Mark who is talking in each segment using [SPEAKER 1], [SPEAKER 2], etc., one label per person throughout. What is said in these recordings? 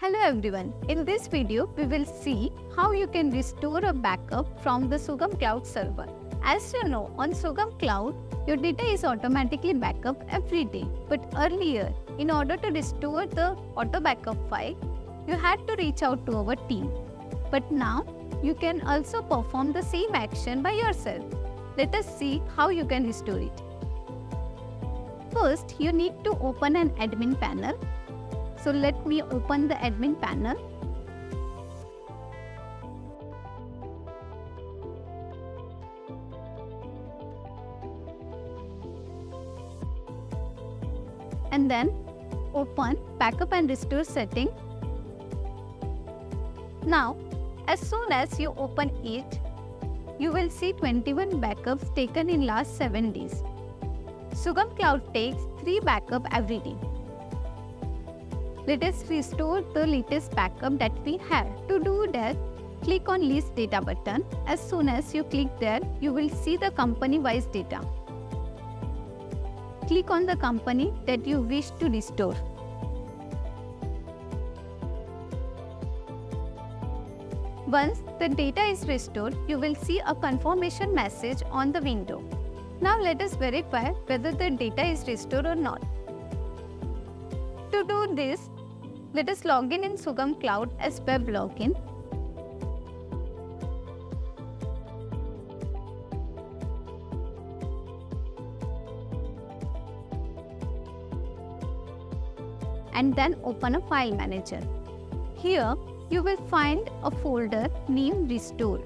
[SPEAKER 1] Hello everyone, in this video we will see how you can restore a backup from the Sugam Cloud Server. As you know, on Sugam Cloud, your data is automatically backup every day. But earlier, in order to restore the auto backup file, you had to reach out to our team. But now, you can also perform the same action by yourself. Let us see how you can restore it. First, you need to open an admin panel. So let me open the admin panel. And then open Backup and Restore setting. Now, as soon as you open it, you will see 21 backups taken in last 7 days. Sugam Cloud takes 3 backups every day. Let us restore the latest backup that we have. To do that, click on List Data button. As soon as you click there, you will see the company-wise data. Click on the company that you wish to restore. Once the data is restored, you will see a confirmation message on the window. Now let us verify whether the data is restored or not. To do this, let us log in Sugam Cloud as web login. And then open a file manager. Here, you will find a folder named Restore,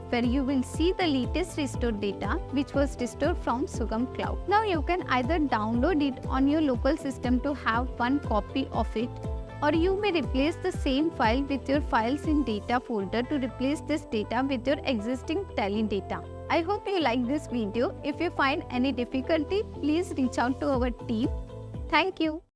[SPEAKER 1] where you will see the latest restored data which was restored from Sugam Cloud. Now you can either download it on your local system to have one copy of it, or you may replace the same file with your files in data folder to replace this data with your existing Tally data. I hope you like this video. If you find any difficulty, please reach out to our team. Thank you.